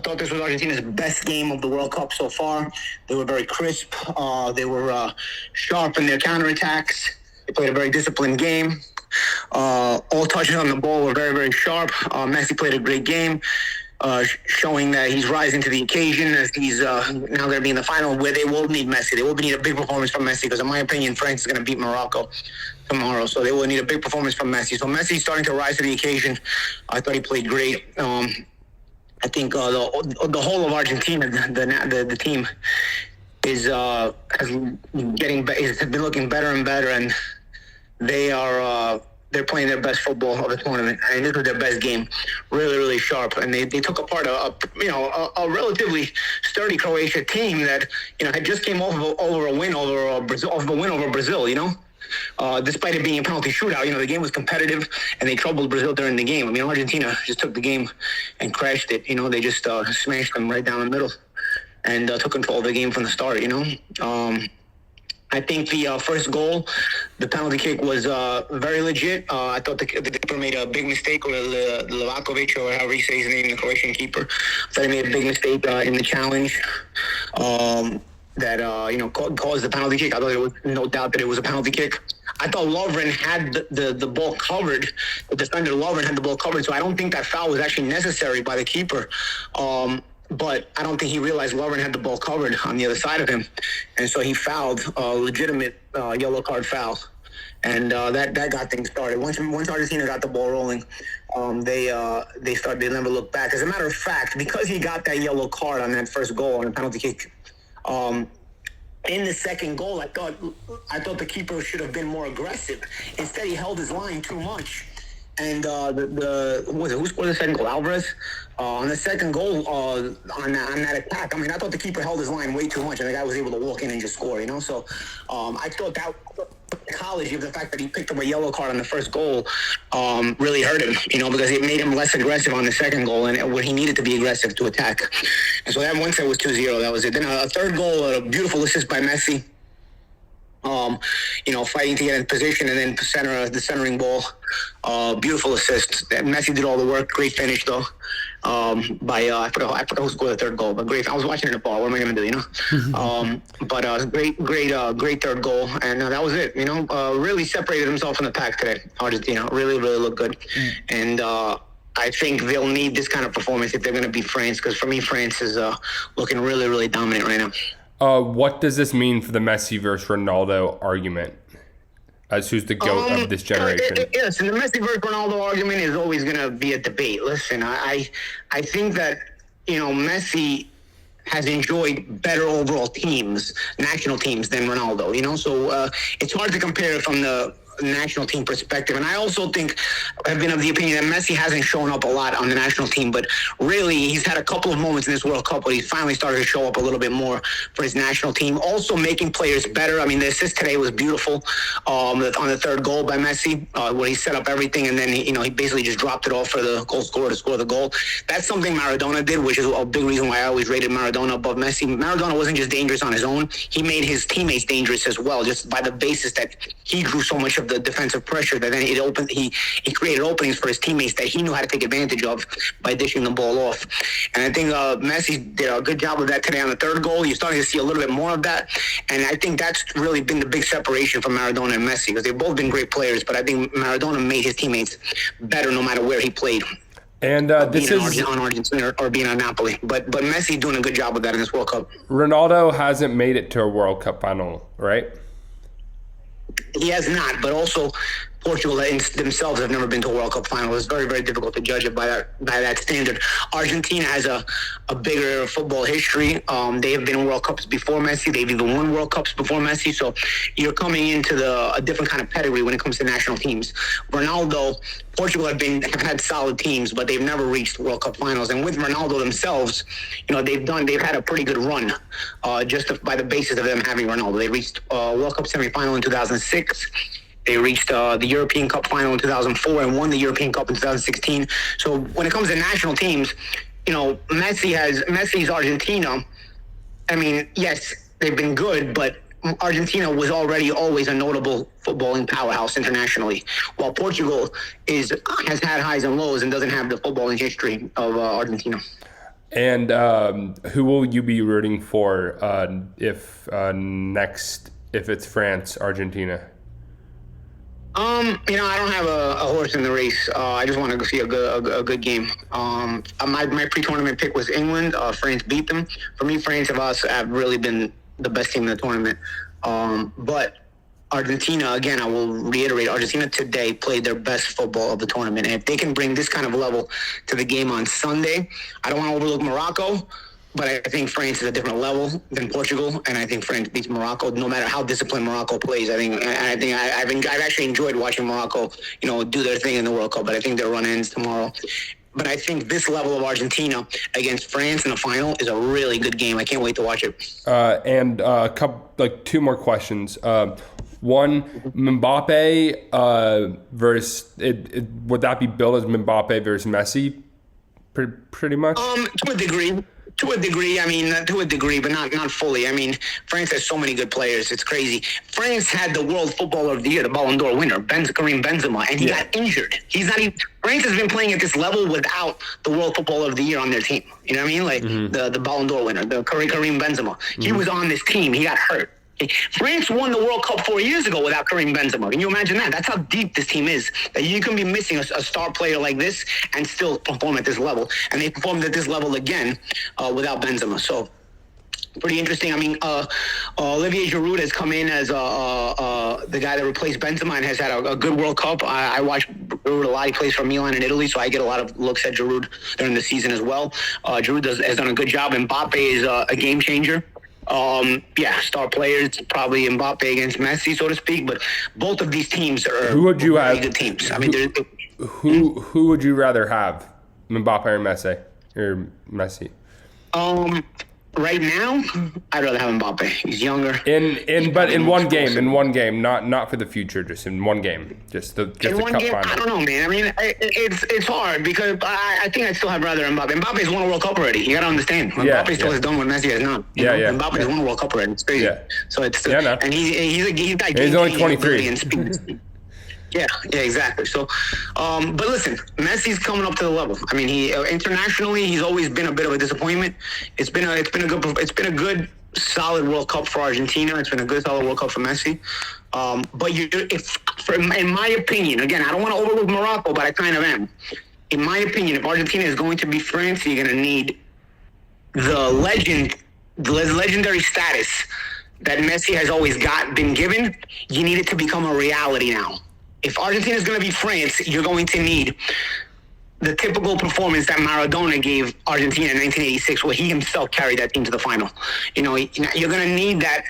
thought this was Argentina's best game of the World Cup so far. They were very crisp. They were sharp in their counterattacks. They played a very disciplined game. All touches on the ball were very, very sharp. Messi played a great game, showing that he's rising to the occasion as he's now going to be in the final where they will need Messi. They will need a big performance from Messi because, in my opinion, France is going to beat Morocco tomorrow. So they will need a big performance from Messi. So Messi's starting to rise to the occasion. I thought he played great. I think the whole of Argentina, the team, is been looking better and better, and they're playing their best football of the tournament. I mean, this was their best game, really, really sharp, and they took apart a relatively sturdy Croatia team that had just came over a win over Brazil. Despite it being a penalty shootout, the game was competitive, and they troubled Brazil during the game. I mean, Argentina just took the game and crashed it. They just smashed them right down the middle and took control of the game from the start. I think the first goal, the penalty kick, was very legit. I thought the keeper made a big mistake, or Levakovic, or however you say his name, the Croatian keeper. I thought he made a big mistake in the challenge that caused the penalty kick. I thought there was no doubt that it was a penalty kick. I thought Lovren had the ball covered. The defender Lovren had the ball covered, so I don't think that foul was actually necessary by the keeper. But I don't think he realized Lovren had the ball covered on the other side of him, and so he fouled a legitimate yellow card foul, and that got things started. Once Argentina got the ball rolling, they never looked back. As a matter of fact, because he got that yellow card on that first goal on the penalty kick, in the second goal, I thought the keeper should have been more aggressive. Instead, he held his line too much. And who scored the second goal? Alvarez. On the second goal, on that attack, I mean, I thought the keeper held his line way too much, and the guy was able to walk in and just score. So I thought that psychology of the fact that he picked up a yellow card on the first goal really hurt him. Because it made him less aggressive on the second goal, and when he needed to be aggressive to attack. And so that once it was 2-0, that was it. Then a third goal, a beautiful assist by Messi. Fighting to get in position, and then the centering ball. Beautiful assist. Messi did all the work. Great finish, though. I forgot who scored the third goal, but great. I was watching it at the bar. What am I going to do, But great third goal, and that was it. Really separated himself from the pack today. Argentina really, really looked good, and I think they'll need this kind of performance if they're going to beat France, because for me, France is looking really, really dominant right now. What does this mean for the Messi versus Ronaldo argument as who's the GOAT of this generation? Yes, and the Messi versus Ronaldo argument is always going to be a debate. Listen, I think that, Messi has enjoyed better overall teams, national teams, than Ronaldo, so it's hard to compare from the national team perspective. And I also think I've been of the opinion that Messi hasn't shown up a lot on the national team, but really he's had a couple of moments in this World Cup where he's finally started to show up a little bit more for his national team, also making players better. I mean, the assist today was beautiful on the third goal by Messi, where he set up everything, and then he basically just dropped it off for the goal scorer to score the goal. That's something Maradona did, which is a big reason why I always rated Maradona above Messi. Maradona wasn't just dangerous on his own, he made his teammates dangerous as well, just by the basis that he drew so much of the defensive pressure that then he created openings for his teammates that he knew how to take advantage of by dishing the ball off. And I think Messi did a good job of that today on the third goal. You're starting to see a little bit more of that, and I think that's really been the big separation from Maradona and Messi, because they've both been great players, but I think Maradona made his teammates better no matter where he played. And this is on Argentina or being on Napoli, but Messi doing a good job with that in this World Cup. Ronaldo hasn't made it to a World Cup final, right? He has not, but also Portugal themselves have never been to a World Cup final. It's very, very difficult to judge it by that standard. Argentina has a bigger football history. They have been in World Cups before Messi. They've even won World Cups before Messi. So you're coming into a different kind of pedigree when it comes to national teams. Ronaldo, Portugal have had solid teams, but they've never reached World Cup finals. And with Ronaldo themselves, they've had a pretty good run, just by the basis of them having Ronaldo. They reached World Cup semifinal in 2006. They reached the European Cup final in 2004 and won the European Cup in 2016. So when it comes to national teams, Messi's Argentina. I mean, yes, they've been good, but Argentina was already always a notable footballing powerhouse internationally, while Portugal has had highs and lows and doesn't have the footballing history of Argentina. And who will you be rooting for if it's France, Argentina? I don't have a horse in the race. I just want to go see a good game. My pre-tournament pick was England. France beat them. For me, France have really been the best team in the tournament. But Argentina, again, I will reiterate, Argentina today played their best football of the tournament. And if they can bring this kind of level to the game on Sunday, I don't want to overlook Morocco, but I think France is a different level than Portugal, and I think France beats Morocco no matter how disciplined Morocco plays. I've actually enjoyed watching Morocco, do their thing in the World Cup, but I think their run ends tomorrow. But I think this level of Argentina against France in the final is a really good game. I can't wait to watch it. And a couple, two more questions. One, Mbappe versus would that be billed as Mbappe versus Messi? Pretty much. To a degree. To a degree, but not fully. I mean, France has so many good players. It's crazy. France had the World Footballer of the Year, the Ballon d'Or winner, Karim Benzema, and he got injured. He's not even. France has been playing at this level without the World Footballer of the Year on their team. You know what I mean? Like the Ballon d'Or winner, the Karim Benzema. He was on this team. He got hurt. France won the World Cup 4 years ago without Karim Benzema. Can you imagine that? That's how deep this team is. That you can be missing a star player like this and still perform at this level. And they performed at this level again without Benzema. So, pretty interesting. I mean, Olivier Giroud has come in as the guy that replaced Benzema and has had a good World Cup. I watch Giroud a lot. He plays for Milan in Italy, so I get a lot of looks at Giroud during the season as well. Giroud has done a good job. Mbappe is a game changer. Star players, probably Mbappe against Messi, so to speak. But both of these teams are very good teams. I mean, who would you rather have, Mbappe or Messi? Right now, I'd rather have Mbappe. He's younger. But in one game, not for the future, just in one game, just the cup final. I don't know, man. I mean, it's hard because I think I'd still have rather Mbappe. Mbappe's won a World Cup already. You got to understand. Mbappe still has done what Messi has not. Mbappe's won a World Cup already. It's crazy. Yeah. So it's still, and he's only 23. Yeah, exactly. So, but listen, Messi's coming up to the level. I mean, he internationally, he's always been a bit of a disappointment. It's been a good, solid World Cup for Argentina. It's been a good, solid World Cup for Messi. But in my opinion, again, I don't want to overlook Morocco, but I kind of am. In my opinion, if Argentina is going to be France, you're going to need the legendary status that Messi has always been given. You need it to become a reality now. If Argentina is going to be France, you're going to need the typical performance that Maradona gave Argentina in 1986, where he himself carried that team to the final. You're going to need that.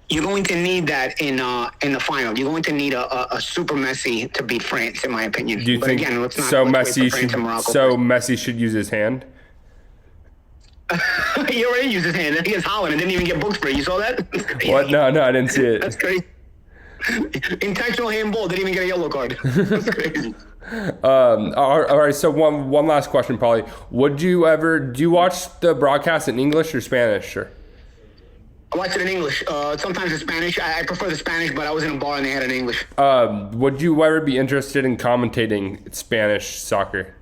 You're going to need that in the final. You're going to need a super Messi to beat France, in my opinion. Do you think again, Messi should use his hand? He already used his hand. Against Holland and didn't even get booked for it. You saw that? What? No, I didn't see it. That's crazy. Intentional handball, didn't even get a yellow card. That's crazy. All right. So one last question, Paulie. Do you watch the broadcast in English or Spanish? Or? I watch it in English. Sometimes in Spanish. I prefer the Spanish, but I was in a bar and they had it in English. Would you ever be interested in commentating Spanish soccer?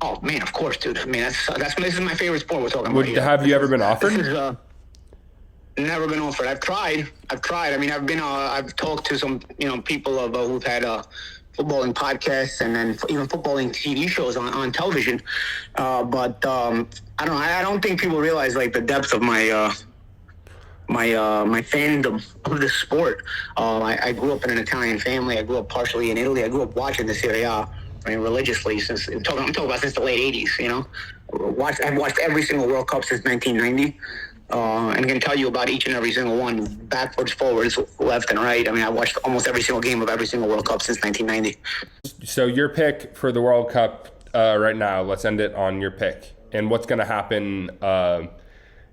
Oh man, of course, dude. I mean, this is my favorite sport we're talking about here. Have you ever been offered? Never been offered. I've tried. I mean, I've talked to some, people who've had footballing podcasts and then even footballing TV shows on television. But I don't think people realize like the depth of my fandom of the sport. I grew up in an Italian family. I grew up partially in Italy. I grew up watching the Serie A, religiously I'm talking about since the late 80s. I've watched every single World Cup since 1990. And can tell you about each and every single one, backwards, forwards, left and right. I mean, I watched almost every single game of every single World Cup since 1990. So your pick for the World Cup right now, let's end it on your pick. And what's going to happen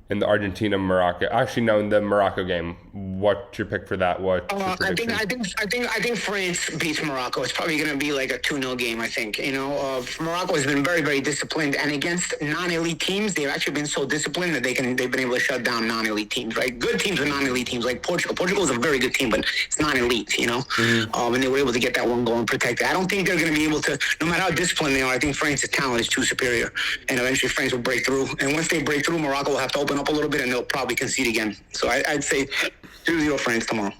in the Argentina-Morocco? Actually, no, in the Morocco game. What's your pick for that? What's your I prediction? think France beats Morocco. It's probably going to be like a 2-0 game. I think Morocco has been very, very disciplined, and against non-elite teams, they've actually been so disciplined that they've been able to shut down non-elite teams. Right, good teams and non-elite teams like Portugal. Portugal is a very good team, but it's non-elite. And they were able to get that one goal and protect it. I don't think they're going to be able to, no matter how disciplined they are. I think France's talent is too superior, and eventually France will break through. And once they break through, Morocco will have to open up a little bit, and they'll probably concede again. So I'd say 2-0 France tomorrow.